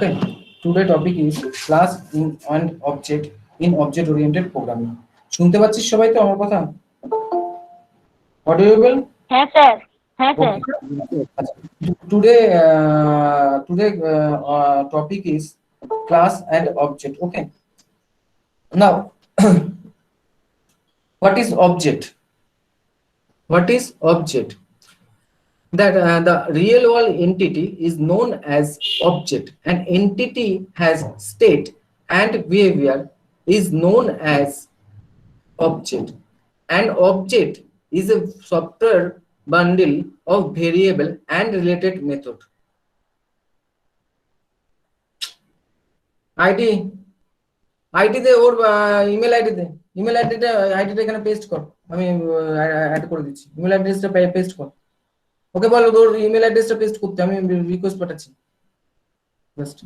Okay, today topic is class in and object in object oriented programming. শুনতে পাচ্ছিস সবাই তো আমার কথা? Audible? হ্যাঁ স্যার, হ্যাঁ sir. Okay. Today topic is class and object. Okay. Now, what is object? What is object? That the real world entity is known as object. An entity has state and behavior is known as object. An object is a software bundle of variable and related method. ID দে, ওর email ID দে, email আইডিটা এখানে paste কর, আমি add করে দিচ্ছি। Email অ্যাড্রেসটা পেস্ট কর। ওকে বল তোর ইমেল অ্যাড্রেসটা পেস্ট করতে, আমি রিকোয়েস্ট পাঠাচ্ছি। জাস্ট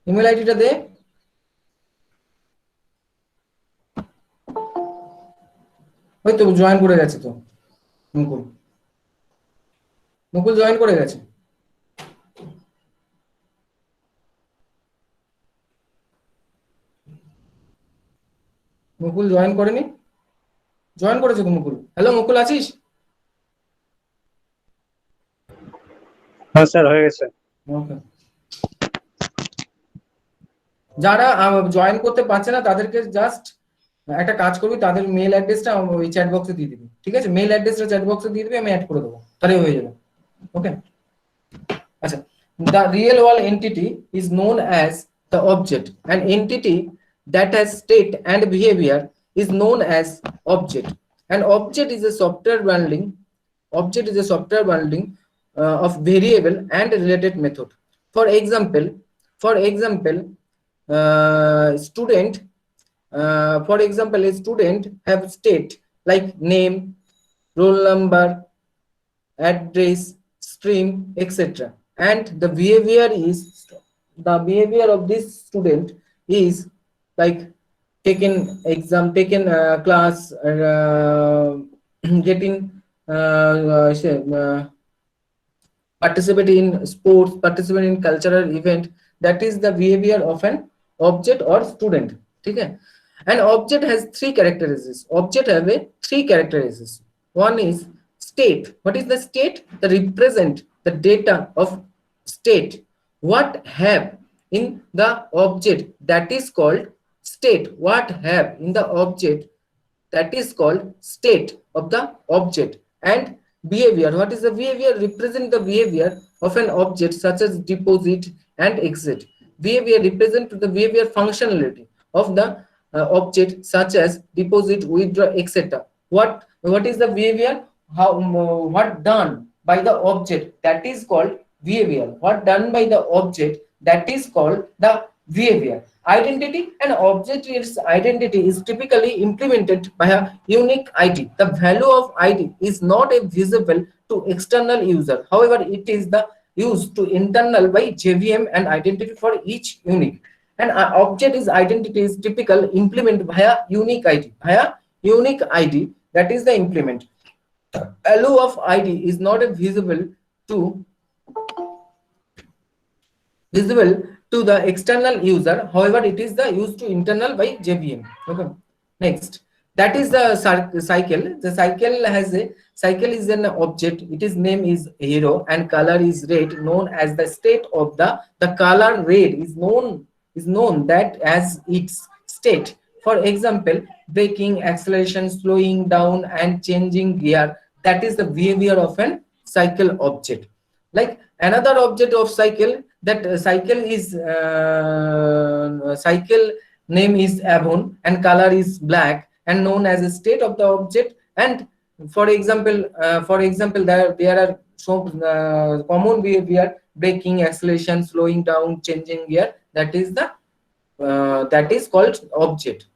ইমেল আইডিটা দে। ওই তো জয়েন করে গেছে তো মুকুল, মুকুল জয়েন করে গেছে। মুকুল জয়েন করেনি? জয়েন করেছে তো মুকুল। হ্যালো মুকুল, আছিস? হ্যাঁ স্যার, হয়ে গেছে। ওকে, যারা জয়েন করতে পারছে না তাদেরকে জাস্ট একটা কাজ করবি, তাদের মেল অ্যাড্রেসটা ওই চ্যাট বক্সে দিয়ে দিবি, ঠিক আছে? মেল অ্যাড্রেসটা চ্যাট বক্সে দিয়ে দিবি, আমি অ্যাড করে দেবো, তাহলেই হয়ে যাবে। ওকে, আচ্ছা। The real world entity is known as the object. An entity that has state and behavior is known as object. An object is a software bundling. Object is a software bundling of variable and related method. For example, student. For example, a student have state like name, roll number, address, stream, etc. And the behavior of this student is like taking exam, taking class, getting participate in sports, participate in cultural event. That is the behavior of an object or student. Okay. An object has three characteristics. Object have three characteristics. One is state. What is the state? The represent the data of state. What have in the object, that is called state. What have in the object, that is called state of the object. And behavior. What is the behavior? Represent the behavior of an object such as deposit and exit. Behavior represent the behavior functionality of the object such as deposit, withdraw, etc. What is the behavior? What done by the object, that is called behavior. What done by the object, that is called the behavior. Identity. and object's identity is typically implemented by a unique ID. The value of ID is not visible to external user. However, it is the used to internal by JVM and identity for each unique. And object is identity is typical implement via unique ID. That is the implement. Value of ID is not visible to the external user. However, it is the used to internal by JVM. Okay. Next, that is the cycle. The cycle is an object. Its name is hero and color is red, known as the state of the color red is known that as its state. For example, braking, acceleration, slowing down, and changing gear. That is the behavior of an cycle object. Like another object of cycle, that cycle is cycle name is Avon and color is black and known as a state of the object. And for example, there are some common behavior: braking, acceleration, slowing down, changing gear. That is called object.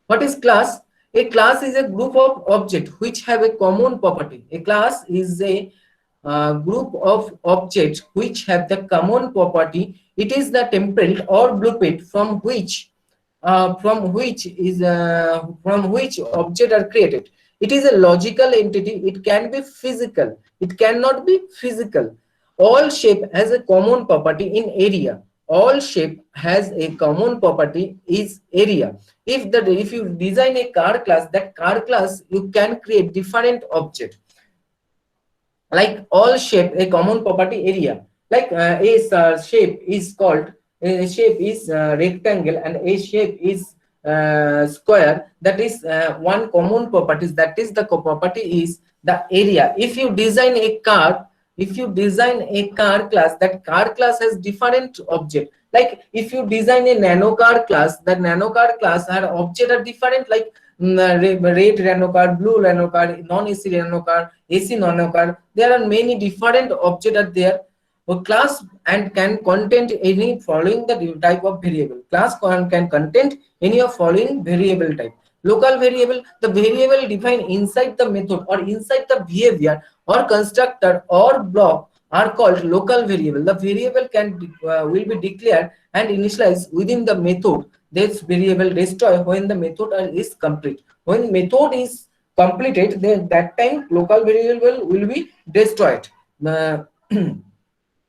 What is class? A class is a group of objects which have a common property. A class is a group of objects which have the common property. It is the template or blueprint from which objects are created. It is a logical entity. It can be physical. It cannot be physical. all shape has a common property in area. All shape has a common property is area. If you design a car class, that car class you can create different object. Like all shape a common property area. Like shape is called a shape is rectangle and a shape is square. That is one common properties. That is the property is the area. If you design a car, if you design a car class, that car class has different object. Like if you design a nano car class, that nano car class are object are different. Like red nano car, blue nano car, non AC nano car, AC nano car. There are many different objects are there. A class and can contain any following the type of variable. Class can contain any of following variable type. Local variable, the variable defined inside the method or inside the behavior or constructor or block are called local variable. The variable will be declared and initialized within the method. This variable destroy when the method is complete. When method is completed, then that time local variable will be destroyed. Uh,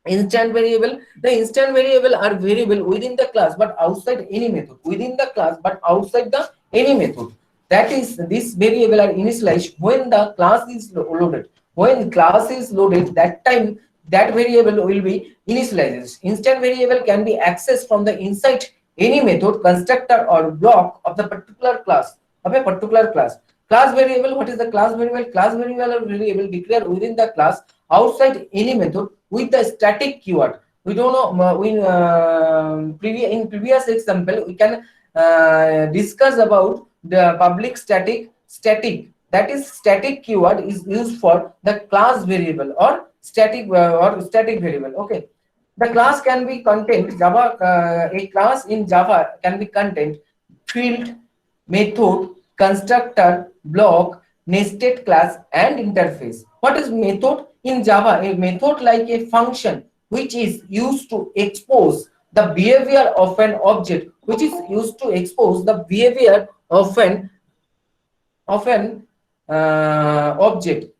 instant variable, the instant variable are variable within the class but outside any method, within the class but outside the any method. That is, this variable are initialized when the class is loaded. When class is loaded, that time that variable will be initialized. Instant variable can be accessed from the inside any method, constructor or block of the particular class, of a particular class. Class variable, what is the class variable? Class variable or variable declared within the class outside any method with the static keyword. We don't know, in previous example we can discuss about the public static. That is, static keyword is used for the class variable or static variable. Okay, the class can be content Java. A class in Java can be content field, method, constructor, block, nested class, and interface. What is method in Java? A method like a function which is used to expose the behavior of an object, which is used to expose the behavior of an object.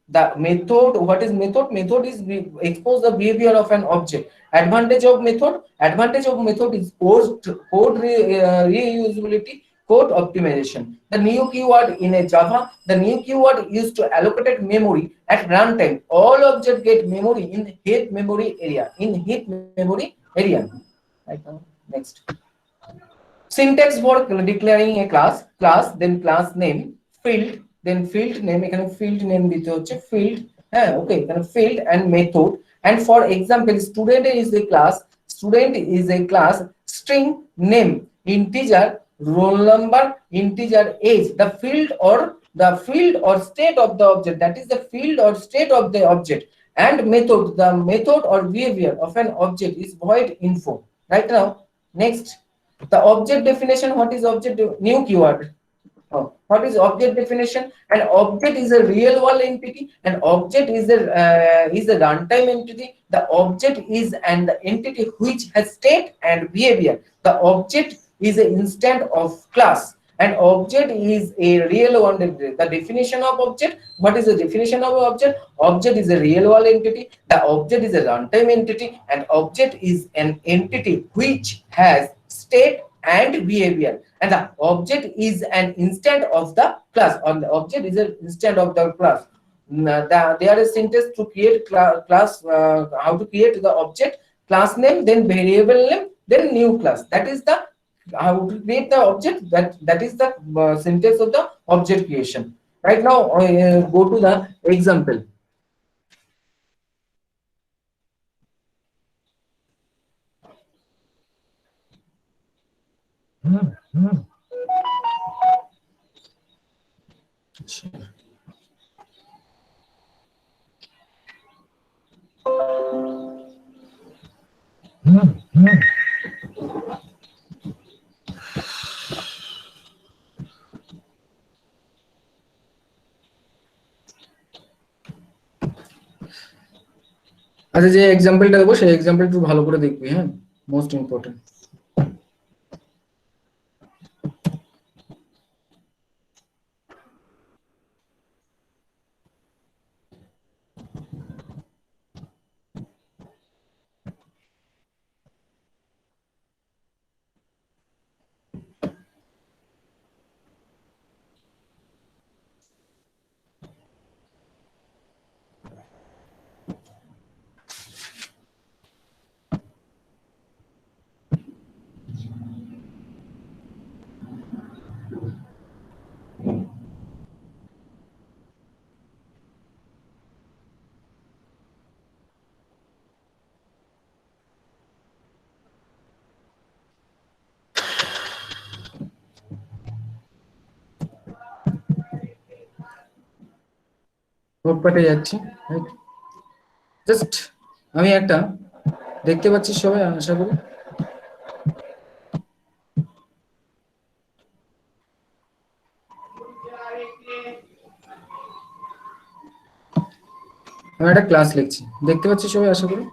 The method, what is method? Method is expose the behavior of an object. Advantage of method, is code reusability, code optimization. The new keyword in a Java, the new keyword used to allocate memory at runtime. All objects get memory in heap memory area. Right now, next. Syntax for declaring a class, then class name, field, then field name, এখানে field name দিতে হচ্ছে field, হ্যাঁ, okay, এখানে field and method. And for example, student is a class, string name, integer, roll number, integer age, the field or state of the object, that is the field or state of the object. And method, the method or behavior of an object is void info. Right now, next. The object definition, what is object? New keyword. What is object definition? An object is a real world entity. An object is a runtime entity. The object is an entity which has state and behavior. The object is an instant of class. An object is a real world entity. The definition of object, what is the definition of object? Object is a real world entity. The object is a runtime entity. An object is an entity which has state and behavior, and the object is an instant of the class, or the object is an instant of the class. There is syntax to create class, how to create the object, class name, then variable name, then new class. That is the how to create the object. That is the syntax of the object creation. Right now, go to the example. আচ্ছা, যে এক্সাম্পলটা দেবো সেই example একটু ভালো করে দেখবি, হ্যাঁ, most important. Code পার্টে যাচ্ছি, রাইট? জাস্ট আমি একটা দেখতে পাচ্ছি সবাই, আশা করি। আমি একটা ক্লাস লিখছি, দেখতে পাচ্ছি সবাই, আশা করি।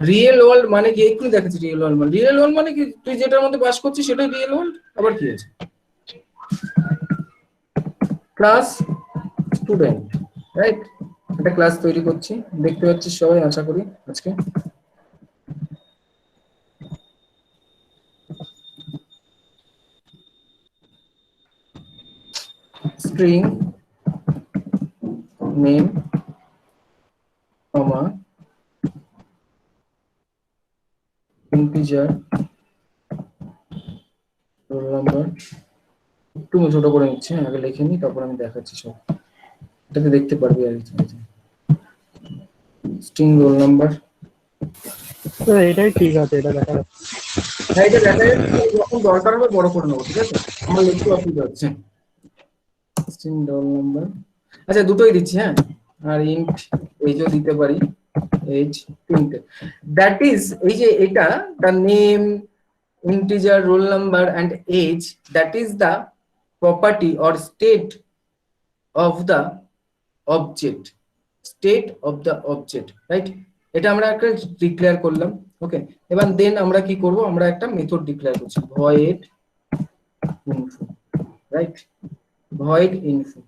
রিয়েল ওয়ার্ল্ড মানে কি? একটু দেখাচ্ছি রিয়েল ওয়ার্ল্ড মানে। রিয়েল ওয়ার্ল্ড মানে কি? তুই যেটার মধ্যে বাস করছিস সেটাই রিয়েল ওয়ার্ল্ড। আবার কি আছে? Class student, right? একটা ক্লাস তৈরি করছি, দেখতে পাচ্ছিস সবাই, আশা করি আজকে। স্ট্রিং নেম কমা ইন্টিজার রোল নাম্বার। একটু ছোট করে নিচ্ছি, আগে লিখে নিই, তারপর আমি দেখাচ্ছি সব। এটাতে দেখতে পারবি আর কি। স্ট্রিং রোল নাম্বার, স্যার এটাই ঠিক আছে, এটা দেখা যাচ্ছে। হ্যাঁ এটা দেখা যাচ্ছে, যখন দরকার হবে বড় করে নেবো, ঠিক আছে? আমার লিখতে অসুবিধা হচ্ছে। স্ট্রিং রোল নাম্বার, আচ্ছা দুটোই দিচ্ছি, হ্যাঁ। আর ইন্ট এজও দিতে পারি, এজ তিনটে। দ্যাট ইজ, এই যে এটা the name, integer, roll number and age, that is the property or state of the object, state of the object, right? এটা আমরা একটা ডিক্লেয়ার করলাম, ওকে। এবার দেন আমরা কি করব? আমরা একটা মেথড ডিক্লেয়ার করছি, void info, right? void info,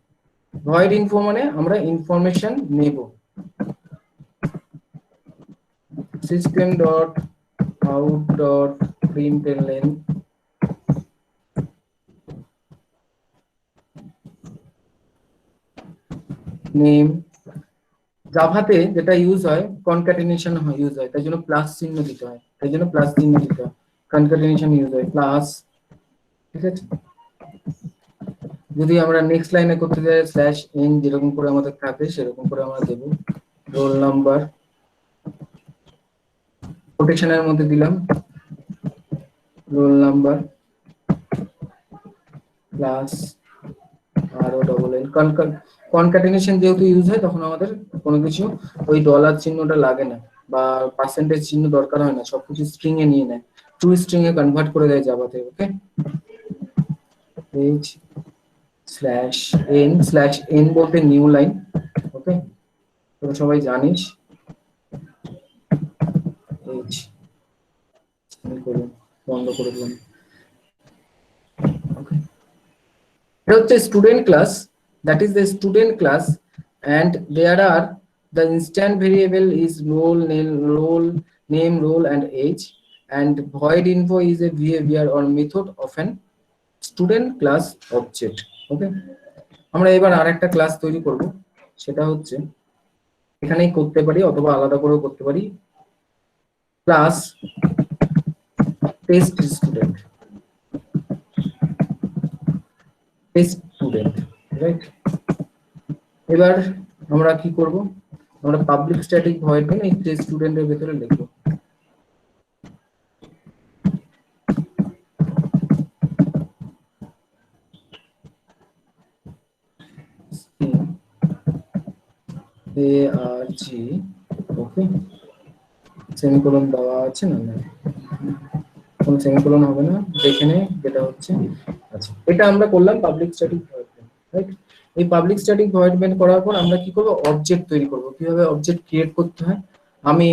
void info মানে আমরা ইনফরমেশন নেব। system dot out dot println name. জাভাতে যেটা ইউজ হয়, কনক্যাটেনেশন ইউজ হয়, তাই জন্য প্লাস চিহ্ন দিতে হয়, কনক্যাটেনেশন ইউজ হয়, প্লাস, ঠিক আছে? যদি আমরা নেক্সট লাইনে করতে যাই স্ল্যাশ এন, যেরকম করে আমাদের থাকে সেরকম করে আমরা দেব। রোল নাম্বার কোটেশনের মধ্যে দিলাম, রোল নাম্বার প্লাস আর ও ডবল এল। কনক্যাটেনেশন যেহেতু ইউজ হয়, তখন আমাদের কোনো কিছু ওই ডলার চিহ্নটা লাগে না, বা পার্সেন্টেজ চিহ্ন দরকার হয় না, সবকিছু স্ট্রিং এ নিয়ে নেয়, টু স্ট্রিং এ কনভার্ট করে দেয় জাভাতে, ওকে। পেজ স্ল্যাশ এন বলতে নিউ লাইন, ওকে, তোরা সবাই জানিস। পেজ বন্ধ করে দিলাম, ওকে। এটা হচ্ছে student class, that is the student class, and there are the instant variable is role name role and age, and void info is a behavior or method of an student class object, okay. আমরা এবার আরেকটা class তৈরি করব, সেটা হচ্ছে এখানেই করতে পারি অথবা আলাদা করেও করতে পারি, ক্লাস টেস্ট স্টুডেন্ট, রাইট? এবার আমরা কি করব? আমরা পাবলিক স্ট্যাটিক ভয়েড মেন এই টেস্ট স্টুডেন্টের ভিতরে লিখব। ARG, ওকে, সেমিকোলন দেওয়া আছে না? না, কোনো সেমিকোলন হবে না, দেখে নে যেটা হচ্ছে। আচ্ছা, এটা আমরা করলাম public static void main, right? এই পাবলিক স্ট্যাটিক ভয়েড মেন করার পর আমরা কি করব? অবজেক্ট তৈরি করব। কিভাবে অবজেক্ট ক্রিয়েট করতে হয় আমি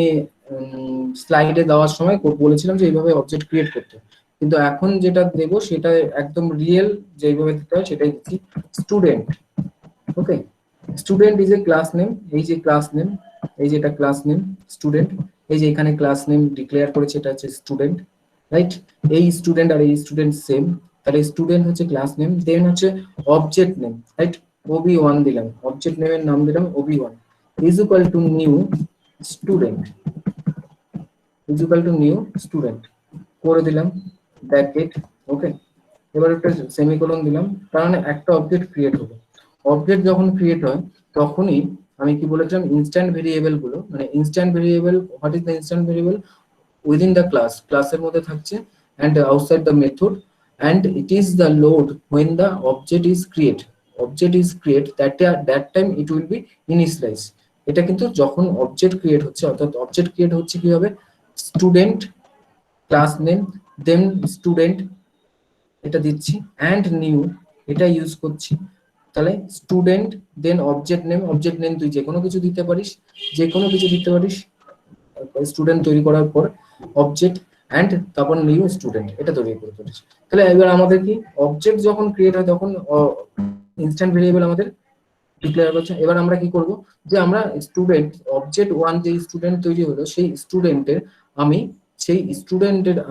স্লাইডে দেওয়ার সময় বলেছিলাম যে এইভাবে অবজেক্ট ক্রিয়েট করতে হয়, কিন্তু এখন যেটা দেব সেটা একদম রিয়েল যেভাবে দিতে হয় সেটাই দিচ্ছি। Student, okay. Student is a class name, এই যে ক্লাস নেম, এই যে এটা ক্লাস নেম স্টুডেন্ট, এই যে এখানে ক্লাস নেম ডিক্লেয়ার করেছে, এটা হচ্ছে স্টুডেন্ট, রাইট? এই স্টুডেন্ট আর এই স্টুডেন্ট সেম, তাহলে স্টুডেন্ট হচ্ছে ক্লাস নেম, দেন হচ্ছে অবজেক্ট নেম, রাইট? ওবি1 দিলাম, অবজেক্ট নেমের নাম দিলাম ওবি1 is equal to new student, is equal to new student করে দিলাম ব্র্যাকেট, ওকে। এবার একটা সেমিকোলন দিলাম, তার মানে একটা অবজেক্ট ক্রিয়েট হলো। অবজেক্ট যখন ক্রিয়েট হয় তখনই আমি কি বলেছিলাম, ইনস্ট্যান্ট ভেরিয়েবল গুলো, মানে instant variable, what is the instant variable? Within the class, ক্লাসের মধ্যে থাকছে, and outside the method, and it is the load when the object is create that time it will be initialized. এটা কিন্তু যখন object create হচ্ছে, অর্থাৎ object create হচ্ছে কি হবে, স্টুডেন্ট ক্লাস নেম দেন স্টুডেন্ট এটা দিচ্ছি অ্যান্ড নিউ এটা ইউজ করছি, তাহলে স্টুডেন্ট দেন অবজেক্ট নেম তুই যে কোনো কিছু দিতে পারিস, স্টুডেন্ট তৈরি করার পর অবজেক্ট অ্যান্ড তারপর নিউ স্টুডেন্ট এটা তৈরি করে ফেলিস। তাহলে এবার আমাদের কি অবজেক্ট যখন ক্রিয়েট হয় তখন ইনস্ট্যান্ট ভেরিয়েবল আমাদের ডিক্লেয়ার করছে। এবার আমরা কি করব, যে আমরা স্টুডেন্ট অবজেক্ট ওয়ান যে স্টুডেন্ট তৈরি হলো সেই স্টুডেন্টের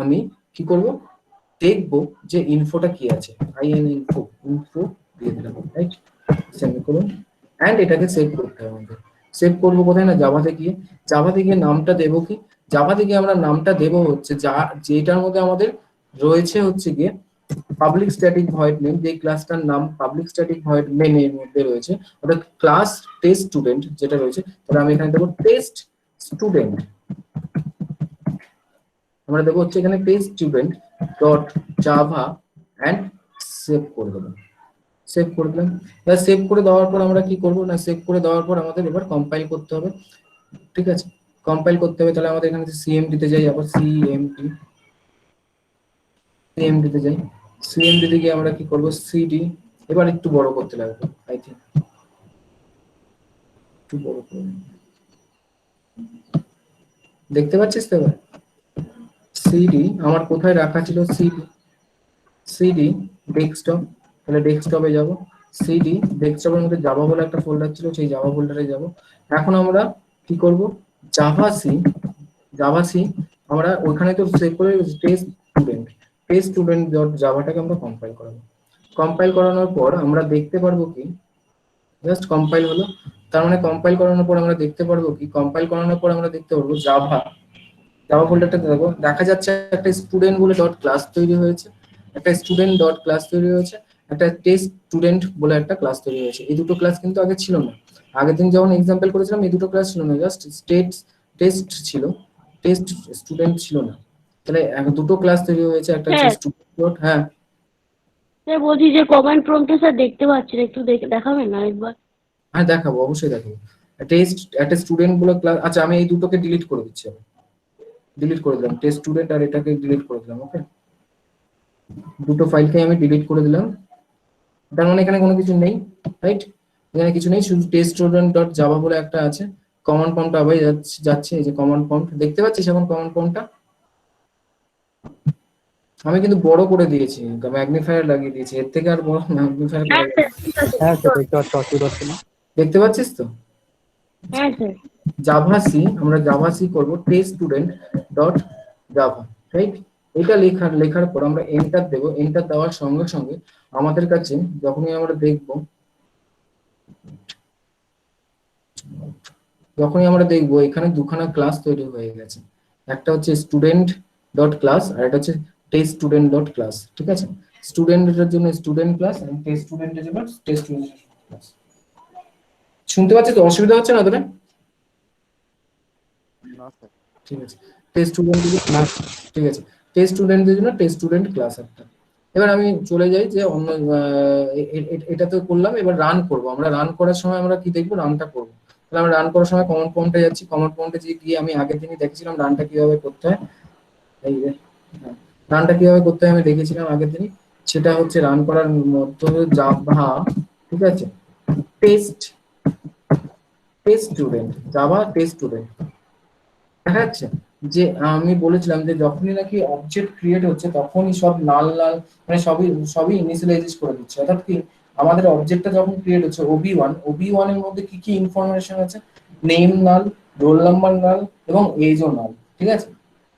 আমি কি করব, দেখবো যে ইনফোটা কি আছে, ইনফো দিয়ে দিলাম, রাইট, সেমিকোলন, এন্ড এটাকে সেভ করতে হবে আমাদের। সেভ করব কোথায় না জাভাতে গিয়ে নামটা দেব কি, জাভাতে গিয়ে আমরা নামটা দেব হচ্ছে যেটার মধ্যে আমাদের রয়েছে হচ্ছে গিয়ে পাবলিক স্ট্যাটিক ভয়েড নেম, যে ক্লাসটার নাম পাবলিক স্ট্যাটিক ভয়েড নেম এর মধ্যে রয়েছে, অর্থাৎ ক্লাস টেস্ট স্টুডেন্ট যেটা রয়েছে, তাহলে আমি এখানে দেবো টেস্ট স্টুডেন্ট, আমরা দেবো হচ্ছে এখানে test student dot Java and save করে দেবো। সেভ করে দিলাম। এবার সেভ করে দেওয়ার পর আমরা কি করবো না, সেভ করে দেওয়ার পর আমাদের এবার কম্পাইল করতে হবে, ঠিক আছে, কম্পাইল করতে হবে। তাহলে আমাদের এখানে সিএমডি তে যাই, আবার সিএমডি তে যাই, সিএমডি তে গিয়ে আমরা কি করব, সিডি, এবার একটু বড় করতে লাগবে, আই থিঙ্ক একটু বড় করে দেখতে পাচ্ছিস তো এবার সিডি আমার কোথায় রাখা ছিল, সিডি ডেস্কটপ, তাহলে ডেস্কটপে যাব, সিডি ডেস্কটপের মধ্যে জাভা বলে একটা ফোল্ডার ছিল, সেই জাভা ফোল্ডারে যাব। এখন আমরা কি করব, জাভা সি আমরা ওখানে তো সেভ করে টেস্ট স্টুডেন্ট ডট জাভাটাকে আমরা কম্পাইল করাবো। কম্পাইল করানোর পর আমরা দেখতে পারবো কি, জাস্ট কম্পাইল হলো, তার মানে কম্পাইল করানোর পর আমরা দেখতে পারবো কি, জাভা ফোল্ডারটা দেখো, দেখা যাচ্ছে একটা স্টুডেন্ট বলে ডট ক্লাস তৈরি হয়েছে, একটা টেস্ট স্টুডেন্ট বলে একটা ক্লাস তৈরি হয়েছে। এই দুটো ক্লাস কিন্তু আগে ছিল না, আগের দিন যখন এক্সাম্পল করেছিলাম এই দুটো ক্লাস ছিল না, জাস্ট টেস্ট ছিল, টেস্ট স্টুডেন্ট ছিল না। তাহলে দুটো ক্লাস তৈরি হয়েছে, একটা হচ্ছে স্টুডেন্ট ডট, হ্যাঁ স্যার বলছি যে কমান্ড প্রম্পটে স্যার দেখতে পাচ্ছি না, একটু দেখাবেন না একবার? হ্যাঁ দেখাবো, অবশ্যই দেখাবো। একটা স্টুডেন্ট বলে ক্লাস, আচ্ছা আমি এই দুটোকে ডিলিট করে দিচ্ছি, ডিলিট করে দিলাম, টেস্ট স্টুডেন্ট আর এটাকে ডিলিট করে দিলাম, ওকে, দুটো ফাইলকে আমি ডিলিট করে দিলাম। তার মানে এখানে কোনো কিছু নেই, রাইট, এখানে কিছু নেই, শুধু টেস্ট স্টুডেন্ট ডট জাভা বলে একটা আছে। কমান্ড প্রম্পটটা আবার যাচ্ছে, এই যে কমান্ড প্রম্পট দেখতে পাচ্ছিস, এখন কমান্ড প্রম্পটটা আমি কিন্তু বড় করে দিয়েছি, ম্যাগনিফায়ার লাগিয়ে দিয়েছি, এর থেকে আর বড় ম্যাগনিফায়ার হ্যাঁ স্যার দেখতে পাচ্ছি, অসুবিধা হচ্ছে না। দেখতে পাচ্ছিস তো? হ্যাঁ স্যার। আমরা জাভা সি করব test student dot Java, right, এটা লেখার পর আমরা এন্টার দেব। এন্টার দেওয়ার সঙ্গে সঙ্গে আমাদের কাছে যখনই আমরা দেখব এখানে দুখানা ক্লাস তৈরি হয়ে গেছে, একটা হচ্ছে স্টুডেন্ট ডট ক্লাস আর এটা হচ্ছে টেস্ট স্টুডেন্ট ডট ক্লাস, ঠিক আছে, স্টুডেন্টের জন্য স্টুডেন্ট ক্লাস আর টেস্ট স্টুডেন্টের জন্য টেস্ট স্টুডেন্ট ক্লাস। শুনতে পাচ্ছিস তো, অসুবিধা হচ্ছে না তোরা? ঠিক আছে, টেস্ট স্টুডেন্টদের জন্য টেস্ট স্টুডেন্ট ক্লাস একটা। এবার আমি চলে যাই যে অন্য এটা তো করলাম, এবার রান করব। আমরা রান করার সময় আমরা কি দেখবো, রানটা করবো। তাহলে আমরা রান করার সময় কমান্ড প্রম্পটে যাচ্ছি, কমান্ড প্রম্পটে গিয়ে আমি আগের দিনই দেখেছিলাম রানটা কিভাবে করতে হয়, এই যে রানটা কিভাবে করতে হয় আমি দেখেছিলাম আগের দিনই, সেটা হচ্ছে রান করার মধ্যে জাভা, ঠিক আছে, test student, Java test student. দেখা যাচ্ছে যে আমি বলেছিলাম যে যখনই নাকি অবজেক্ট ক্রিয়েট হচ্ছে তখনই সব লাল মানে সবই ইনিশিয়ালাইজ করে দিচ্ছে, অর্থাৎ কি আমাদের অবজেক্টটা যখন ক্রিয়েট হচ্ছে ওবি ওয়ান এর মধ্যে কি কি ইনফরমেশন আছে, নেম নাল, রোল নাম্বার নাল এবং এজও নাল, ঠিক আছে।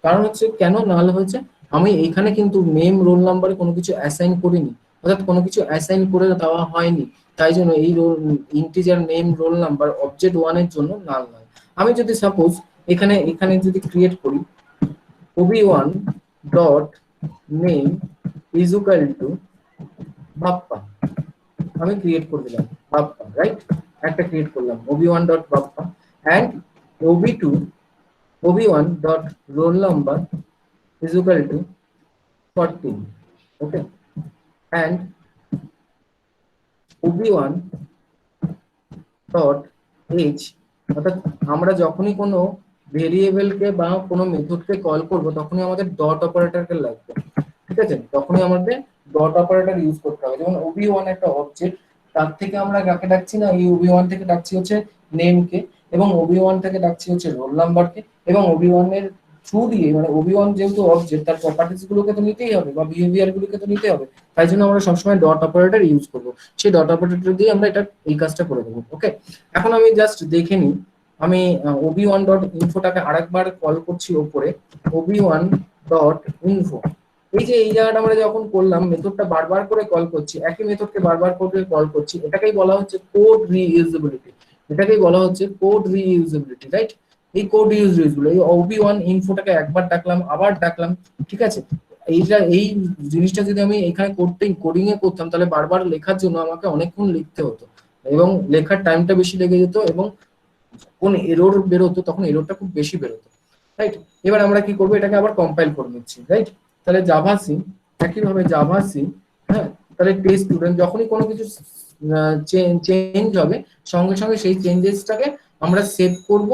কারণ হচ্ছে কেন নাল হয়েছে, আমি এইখানে কিন্তু নেম রোল নাম্বারে কোনো কিছু অ্যাসাইন করিনি, অর্থাৎ কোনো কিছু অ্যাসাইন করে দেওয়া হয়নি, তাই জন্য এই integer name roll number object one এর জন্য নাল নয়। আমি যদি সাপোজ এখানে যদি ক্রিয়েট করি ওবি1 dot name is equal to Bappa, আমি ক্রিয়েট করে দিলাম বাপ্পা, রাইট, একটা ক্রিয়েট করলাম ওবি1 ডট বাপ্পা এন্ড ওবি1 dot roll number is equal to 14, okay, and ob1 dot h, অর্থাৎ আমরা যখনই কোনো ভেরিয়েবলকে বা কোনো মেথডকে কল করব তখনই আমাদের ডট অপারেটরকে লাগবে, ঠিক আছে? তখনই আমাদের ডট অপারেটর ইউজ করতে হবে। যেমন ob1 একটা অবজেক্ট, তার থেকে আমরা কাকে ডাকছি না, এই ob1 থেকে ডাকছি হচ্ছে নেমকে, এবং ob1 থেকে ডাকছি হচ্ছে রোল নাম্বারকে, এবং ob1 এর থ্রু দিয়ে, মানে ob1 যেহেতু অবজেক্ট, তার প্রপার্টিজ গুলোকে তো নিতেই হবে বা বিহেভিয়ার গুলোকে তো নিতে হবে, তাই জন্য আমরা সবসময় ডট অপারেটর ইউজ করবো। সেই ডট অপারেটর দিয়ে আমরা এই কাজটা করে দেবো। ওকে, এখন আমি জাস্ট দেখে নিই, আমি ob1 ডট ইনফোটাকে আরেকবার কল করছি ওপরে, ob1 ডট ইনফো। এই যে এই জায়গাটা আমরা যখন করলাম, মেথডটা বারবার করে কল করছি, একই মেথডকে বারবার করে কল করছি, এটাকেই বলা হচ্ছে কোড রিইউজেবিলিটি, এটাকেই বলা হচ্ছে কোড রিইউজেবিলিটি, রাইট? এই কোড রিইউজেবিলিটি, এই ob1 ইনফোটাকে একবার ডাকলাম, আবার ডাকলাম, ঠিক আছে? এই জিনিসটা যদি আমি এখানে কোডিং এ করতাম, তাহলে বারবার লেখার জন্য আমাকে অনেকক্ষণ লিখতে হতো এবং লেখার টাইমটা বেশি লেগে যেত, এবং কোন এরর বেরোতো তখন এররটা খুব বেশি বেরোতো, রাইট? এবার আমরা কি করবো, এটাকে আবার কম্পাইল করে নিচ্ছি, রাইট? তাহলে জাভা সি, একইভাবে জাভা সি, হ্যাঁ, তাহলে টেস্ট স্টুডেন্ট, যখনই কোনো কিছু চেঞ্জ হবে সঙ্গে সঙ্গে সেই চেঞ্জেসটাকে আমরা সেভ করব,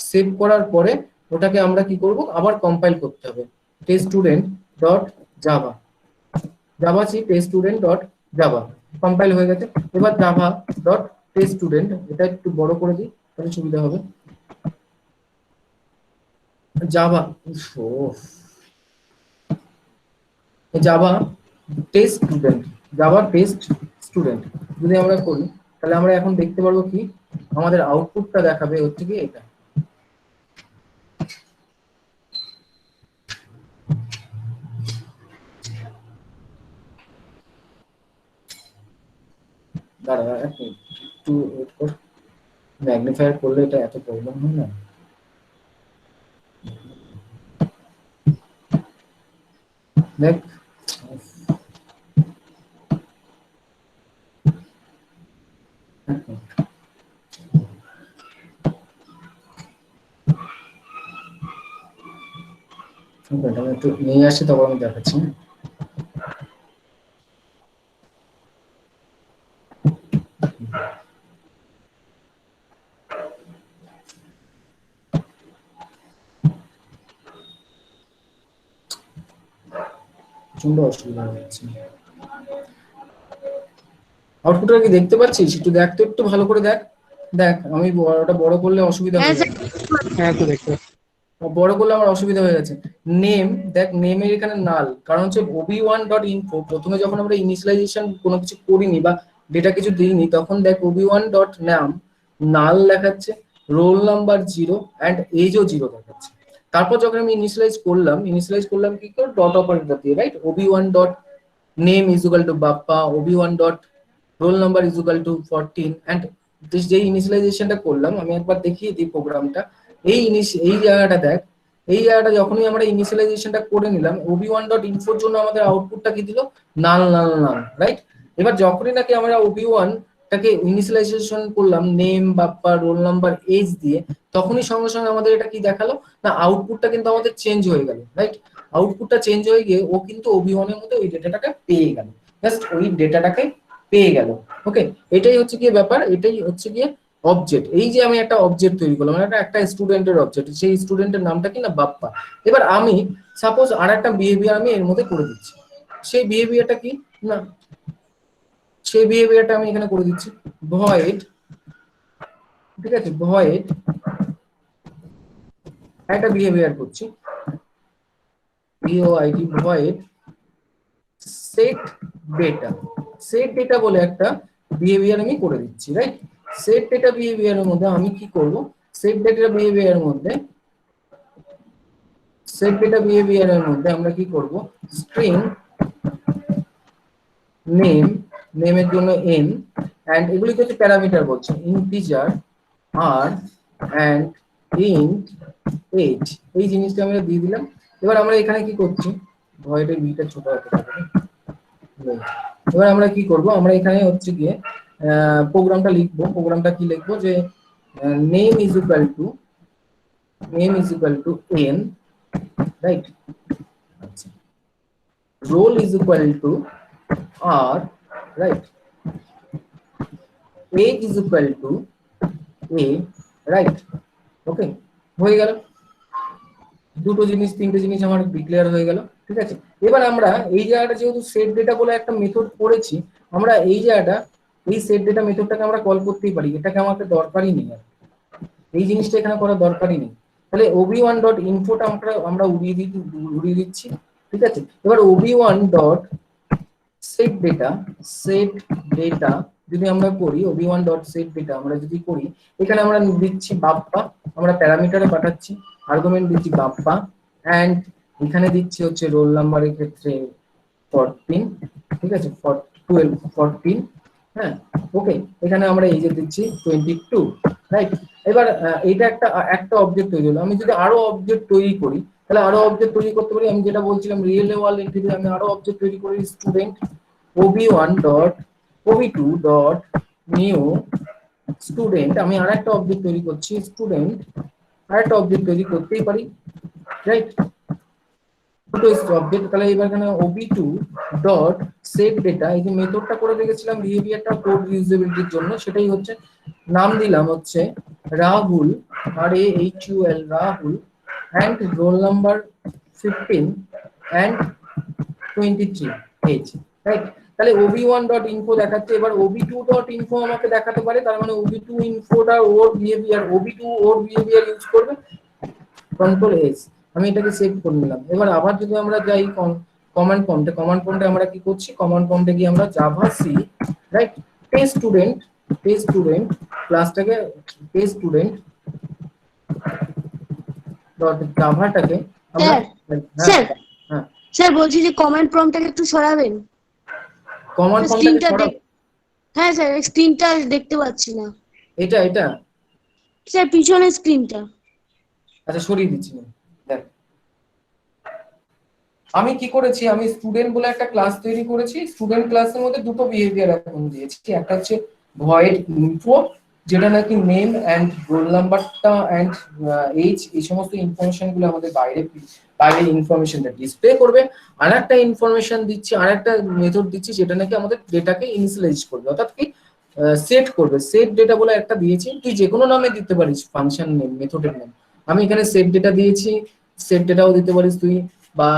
সেভ করার পরে ওটাকে আমরা কি করব, আবার কম্পাইল করতে হবে, test student dot java, javac test student dot java, compile হয়ে গেছে। এবার জাভা ডট টেস্ট স্টুডেন্ট, এটা একটু বড় করে দিই তাহলে সুবিধা হবে, Java, Java test student, Java test student যদি আমরা করি, তাহলে আমরা এখন দেখতে পারবো কি, আমাদের আউটপুটটা দেখাবে হচ্ছে কি এটা, দাঁড়া একটু ওয়েট কর, ম্যাগনিফায়ার করলে এটা এত প্রবলেম হয় না। দেখ, একটু নিয়ে আসি, তখন আমি দেখাচ্ছি। প্রচন্ড অসুবিধা হচ্ছে, আউটপুটটা কি দেখতে পাচ্ছিস? একটু দেখ তো, একটু ভালো করে দেখ, দেখ আমি ওটা বড় করলে অসুবিধা হয়ে যাবে, হ্যাঁ তো দেখতে বড় করলে আমার অসুবিধা হয়ে যাচ্ছে। নেম, দেখ নেমের এখানে নাল, কারণ হচ্ছে ob1 ডট ইনফো, প্রথমে যখন আমরা ইনিশিয়ালাইজেশন কোনো কিছু করিনি বা ডেটা কিছু দিইনি, তখন দেখ ob1 ডট নাম নাল দেখাচ্ছে, রোল নাম্বার 0 অ্যান্ড এজও 0 দেখাচ্ছে। তারপর যখন আমি ইনিশিয়ালাইজ করলাম কি করে, ডট অপারেটর দিয়ে, right? ob1 dot name is equal to Bappa, ob1 dot roll number is equal to 14, and যে ইনিশিয়ালাইজেশনটা করলাম, আমি একবার দেখিয়ে দিই প্রোগ্রামটা। এই জায়গাটা দেখ, এই জায়গাটা যখনই আমরা ইনিশিয়ালাইজেশনটা করে নিলাম, ob1 ডট ইনফোর জন্য আমাদের আউটপুটটা কি দিল, নাল নাল নাল, রাইট? এবার যখনই নাকি আমরা ob1 টাকে ইনিশিয়ালাইজেশন করলাম name Bappa roll number as দিয়ে, তখনই সঙ্গে সঙ্গে আমাদের এটা কি দেখালো না, আউটপুটটা কিন্তু আমাদের চেঞ্জ হয়ে গেল, রাইট? আউটপুটটা চেঞ্জ হয়ে গিয়ে ও কিন্তু ob1 এর মধ্যে ওই ডেটাটাকে পেয়ে গেল, জাস্ট ওই ডেটাটাকে পেয়ে গেল। ওকে, এটাই হচ্ছে গিয়ে ব্যাপার, এটাই হচ্ছে গিয়ে অবজেক্ট। এই যে আমি একটা অবজেক্ট তৈরি করলাম, একটা স্টুডেন্টের অবজেক্ট, সেই স্টুডেন্টের নামটা কি না, বাপ্পা। এবার আমি সাপোজ আর একটা বিহেভিয়ার আমি এর মধ্যে করে দিচ্ছি, সেই বিহেভিয়ারটা কি না, সেই বিহেভিয়ারটা আমি এখানে করে দিচ্ছি ভয়েড, ঠিক আছে? ভয়েড একটা বিহেভিয়ার করছি, void void set data, set data বলে একটা বিহেভিয়ার আমি করে দিচ্ছি, রাইট? সেট ডেটা বিহেভিয়ারের মধ্যে আমি কি করব, সেট ডেটা বিহেভিয়ারের মধ্যে আমরা কি করব, স্ট্রিং নেম, নেমের জন্য n, এন্ড এগুলিকে হচ্ছে প্যারামিটার বলছে, integer r and int age, এই জিনিসটা আমরা দিয়ে দিলাম। এবার আমরা এখানে কি করছি, ভয়েডের বিটা ছোট হতে পারে, এবার আমরা কি করব, আমরা এখানে হচ্ছে গিয়ে প্রোগ্রামটা লিখবো, প্রোগ্রামটা কি লিখবো, যে name is equal to n, right? আচ্ছা, roll is equal to R right age is equal to a right okay হয়ে গেল দুটো জিনিস তিনটে জিনিস আমার ডিক্লেয়ার হয়ে গেল ঠিক আছে এবার আমরা এই জায়গাটা যেহেতু সেট ডেটা বলে একটা মেথড পড়েছি আমরা এই জায়গাটা এই সেট ডেটা মেথডটাকে আমরা কল করতেই পারি এটাকে আমাদের দরকারই নেই আর এই জিনিসটা এখানে করার দরকারই নেই তাহলে ob1.infoটা আমরা উড়িয়ে দিচ্ছি ঠিক আছে এবার ob1.setData যদি আমরা করি ob1.setData আমরা যদি করি এখানে আমরা দিচ্ছি বাপ্পা আমরা প্যারামিটারে পাঠাচ্ছি আর্গুমেন্ট দিচ্ছি বাপ্পা এন্ড এখানে দিচ্ছি হচ্ছে রোল নাম্বারের ক্ষেত্রে 14 ঠিক আছে 14 হ্যাঁ ওকে এখানে আমরা এই যে দিচ্ছি 22 রাইট এবার এটা একটা অবজেক্ট তৈরি হলো আমি যদি আরো অবজেক্ট তৈরি করি তাহলে আরো অবজেক্ট তৈরি করতে পারি আমি যেটা বলছিলাম রিয়েল ওয়ার্ল্ড এন্টিটি আমি আরো অবজেক্ট তৈরি করি স্টুডেন্ট ob1.new স্টুডেন্ট আমি আরেকটা অবজেক্ট তৈরি করছি স্টুডেন্ট আরেকটা অবজেক্ট তৈরি করতেই পারি রাইট দুটো অবজেক্ট তাহলে এবার এখানে ob2.setData এই যে মেথডটা করে রেখেছিলাম বিহেভিয়ারটা কোড ইউজেবিলিটির জন্য সেটাই হচ্ছে নাম দিলাম হচ্ছে Rahul RAHUL Rahul and roll number 15 and 23 age right তাহলে ob1.info দেখাচ্ছে এবার ob2.info আমাকে দেখাতে পারে তার মানে ob2.infoটা ওর বিহেভিয়ার ob2 ওর বিহেভিয়ার ইউজ করবে কন্ট্রোল এস আমি এটাকে সেভ করে নিলাম এবার আবার যদি আমরা যাই কমান্ড প্রম্পটে আমরা কি করছি কমান্ড প্রম্পটে গিয়ে আমরা javac right test student ক্লাসটাকে টেস্ট স্টুডেন্ট ডট জাভাটাকে আমরা স্যার হ্যাঁ স্যার বলছি যে কমান্ড প্রম্পটটাকে একটু সরাবেন কমান্ড স্ক্রিনটা প্রম্পটে হ্যাঁ স্যার স্ক্রিনটা দেখতে পাচ্ছি না এটা স্যার পিছনের স্ক্রিনটা আচ্ছা সরিয়ে দিচ্ছি দেখ আমি কি করেছি আমি স্টুডেন্ট বলে একটা ক্লাস তৈরি করেছি স্টুডেন্ট ক্লাসের মধ্যে দুটো বিহেভিয়ার এখন দিয়েছি একটা হচ্ছে ভয়েড ইনফো যেটা নাকি নেম এন্ড রোল নাম্বারটা এন্ড এজ এই সমস্ত ইনফরমেশন গুলো আমাদের বাইরে ইনফরমেশনটা ডিসপ্লে করবে আর একটা ইনফরমেশন দিচ্ছি আর একটা মেথড দিচ্ছি যেটা নাকি আমাদের ডেটাকে ইনিশিয়ালাইজ করবে অর্থাৎ কি সেট করবে সেট ডেটা বলে একটা দিয়েছি তুই যে কোনো নামে দিতে পারিস ফাংশন নেম মেথডের নাম আমি এখানে সেট ডেটা দিয়েছি সেট ডেটাও দিতে পারিস তুই বা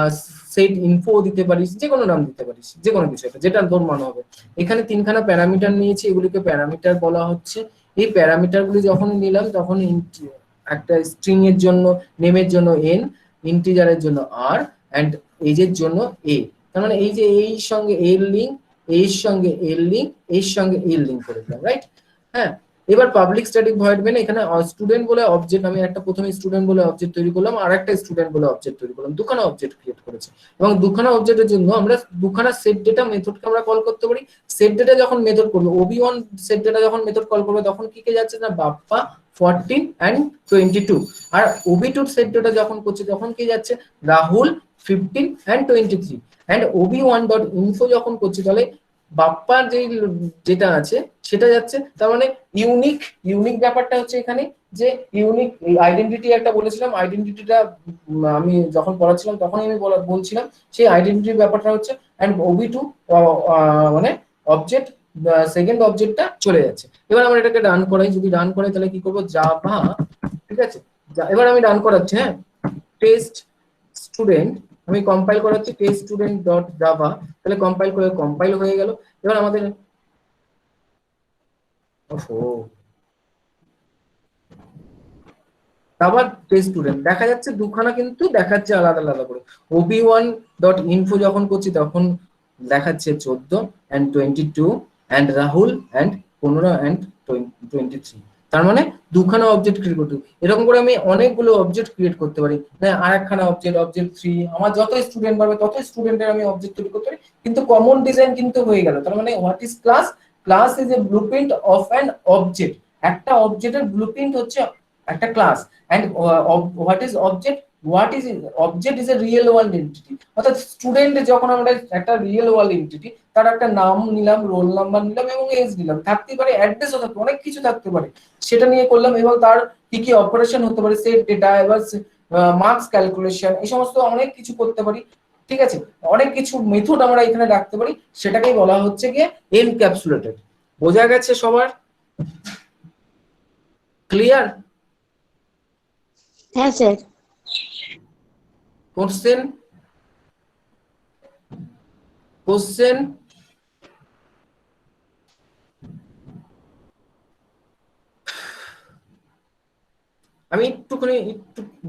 সেট ইনফো দিতে পারিস যে কোনো নাম দিতে পারিস যে কোনো কিছু একটা যেটা তোর মনে হবে এখানে তিনখানা প্যারামিটার নিয়েছি এগুলিকে প্যারামিটার বলা হচ্ছে এই প্যারামিটারগুলি যখন নিলাম তখন একটা স্ট্রিং এর জন্য নেমের জন্য n ইন্টিজারের জন্য r এন্ড এজের জন্য a তার মানে এই যে এই সঙ্গে এর লিংক এর সঙ্গে এর লিংক এর সঙ্গে এর লিংক করে দিলাম রাইট হ্যাঁ এবার পাবলিক স্ট্যাটিক ভয়েড মেন এখানে স্টুডেন্ট বলে অবজেক্ট আমি একটা প্রথমে স্টুডেন্ট বলে অবজেক্ট তৈরি করলাম আর একটা স্টুডেন্ট বলে অবজেক্ট তৈরি করলাম দুখানা অবজেক্ট ক্রিয়েট করেছি এবং দুখানা অবজেক্টের জন্য আমরা দুখানা সেট ডেটা মেথডকে আমরা কল করতে পারি সেট ডেটা যখন মেথড করব ob1 সেট ডেটা যখন মেথড কল করবে তখন কি কে যাচ্ছে না বাপ্পা 14 and 22 আর ob2 সেট ডেটা যখন করছে তখন কি যাচ্ছে রাহুল 15 and 23 and ob1.info যখন করছে তাহলে বাপ্পার যেটা আছে সেটা যাচ্ছে তার মানে ইউনিক ব্যাপারটা হচ্ছে এখানে যে ইউনিক আইডেন্টিটি একটা বলেছিলাম আইডেন্টিটিটা আমি যখন পড়াচ্ছিলাম তখন আমি বলছিলাম সেই আইডেন্টিটির ব্যাপারটা হচ্ছে এন্ড ob2 মানে অবজেক্ট সেকেন্ড অবজেক্টটা চলে যাচ্ছে এবার আমরা এটাকে রান করাই যদি রান করাই তাহলে কি করব জাভা ঠিক আছে এবার আমি রান করাচ্ছি হ্যাঁ টেস্ট স্টুডেন্ট আমি কম্পাইল করাচ্ছি টেস্ট স্টুডেন্ট ডট জাভা তাহলে কম্পাইল হয়ে গেল এবার আমাদের আবার টেস্ট স্টুডেন্ট দেখা যাচ্ছে দুখানা কিন্তু দেখাচ্ছে আলাদা আলাদা করে ob1.info যখন করছি তখন দেখাচ্ছে 14 and 22 and Rahul and 15 and 23 তার মানে দুখানা অবজেক্ট ক্রিয়েট করতে এরকম করে আমি অনেকগুলো অবজেক্ট ক্রিয়েট করতে পারি না আর একখানা অবজেক্ট 3 আমার যত স্টুডেন্ট বাড়বে তত স্টুডেন্টের আমি অবজেক্ট তৈরি করতে পারি কিন্তু কমন ডিজাইন কিন্তু হয়ে গেল তার মানে what is class is a blueprint of an object একটা অবজেক্টের ব্লুপ্রিন্ট হচ্ছে একটা class and what is object is a real world entity অর্থাৎ স্টুডেন্ট যখন আমরা একটা রিয়েল ওয়ার্ল্ড এন্টিটি তার একটা নাম নিলাম রোল নাম্বার নিলাম এবং এজ নিলাম থাকতে পারে অ্যাড্রেসও থাকতে অনেক কিছু থাকতে পারে সেটা নিয়ে করলাম এবং তার কি কি অপারেশন হতে পারে সেট ডেটা এবার মার্কস ক্যালকুলেশন এই সমস্ত অনেক কিছু করতে পারি ঠিক আছে, অনেক কিছু মেথড আমরা এখানে রাখতে পারি, সেটাকেই বলা হচ্ছে গিয়ে এনক্যাপসুলেটেড। বোঝা গেছে সবার? ক্লিয়ার? হ্যাঁ স্যার। কোশ্চেন? কোশ্চেন? আমি একটু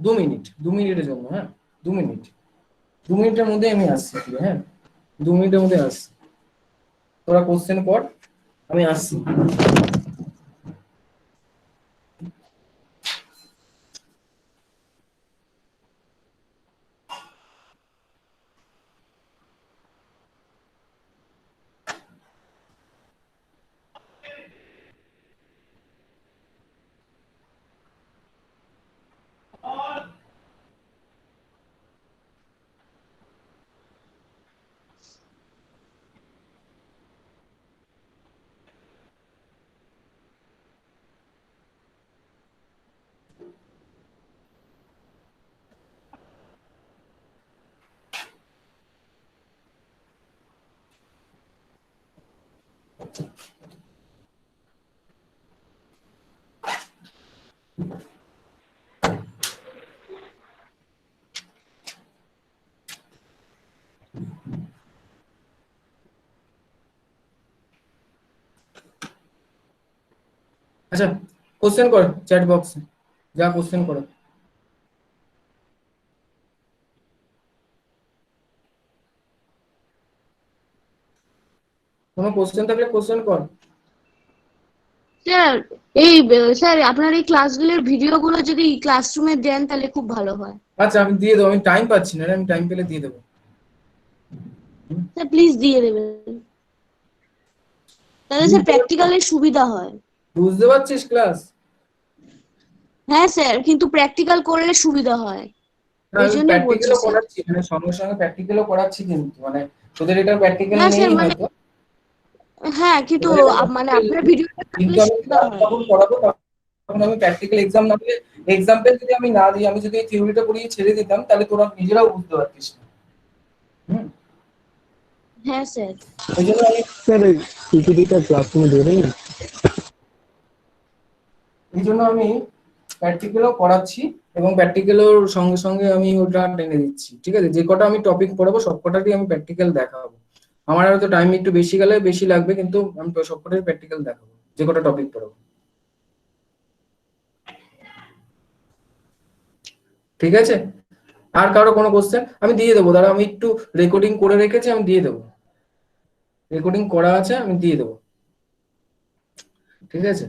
2 মিনিটের জন্য, হ্যাঁ 2 মিনিট, 2 মিনিটের মধ্যে আমি আসছি, হ্যাঁ 2 মিনিটের মধ্যে আসছি, তোরা কোশ্চেন কর, আমি আসছি। আচ্ছা, কোশ্চেন কর চ্যাট বক্সে, যা কোশ্চেন করো। কোনো কোশ্চেন থাকলে কোশ্চেন কর। স্যার এই স্যার আপনার এই ক্লাসগুলোর ভিডিওগুলো যদি ক্লাসরুমে দেন তাহলে খুব ভালো হয়। আচ্ছা আমি দিয়ে দেবো, আমি টাইম পাচ্ছি না রে, আমি টাইম পেলে দিয়ে দেবো। স্যার প্লিজ দিয়ে দেবেন, তাহলে স্যার প্র্যাকটিক্যালের সুবিধা হয়। বুঝতে পারছিস ক্লাস? হ্যাঁ স্যার, কিন্তু প্র্যাকটিক্যাল করলে সুবিধা হয়, ওই আমি জন্যই বলছি প্র্যাকটিক্যালও স্যার। করাচ্ছি, মানে সঙ্গে সঙ্গে প্র্যাকটিক্যালও করাচ্ছি, কিন্তু মানে তোদের এটা প্র্যাকটিক্যাল না স্যার নেই মানে, হয়তো, হ্যাঁ কিন্তু তোদের এটা মানে practical আপনার নেই, ভিডিওটা কিন্তু থাকলে আমি সুবিধা ক্লাস হয়। যখন করাবো তখন আমি প্র্যাকটিক্যাল এক্সাম না দিলে, এক্সাম্পল যদি আমি না দিই, আমি যদি এই থিওরিটা পড়িয়ে ছেড়ে দিতাম, তাহলে তোরা নিজেরাও বুঝতে পারতিস না। হুম, হ্যাঁ স্যার। ওই জন্য আমি স্যার এই পিপিটিটা ক্লাসরুমে দিয়ে দেবেন? প্র্যাকটিক্যালও করাচ্ছি, এবং প্র্যাকটিক্যালের সঙ্গে সঙ্গে আমি ওটা টেনে দিচ্ছি। ঠিক আছে, যে কটা আমি টপিক পড়াবো সব কটারই আমি প্র্যাকটিক্যাল দেখাবো। আমার হয়তো টাইম একটু বেশি গেলে বেশি লাগবে, কিন্তু আমি তো সব কটাই প্র্যাকটিক্যাল দেখাবো, যে কটা টপিক পড়াবো। ঠিক আছে, আর কারো কোনো কোশ্চেন? আমি দিয়ে দেবো, দাঁড়া আমি একটু রেকর্ডিং করে রেখেছি, আমি দিয়ে দেবো, রেকর্ডিং করা আছে, আমি দিয়ে দেবো। ঠিক আছে।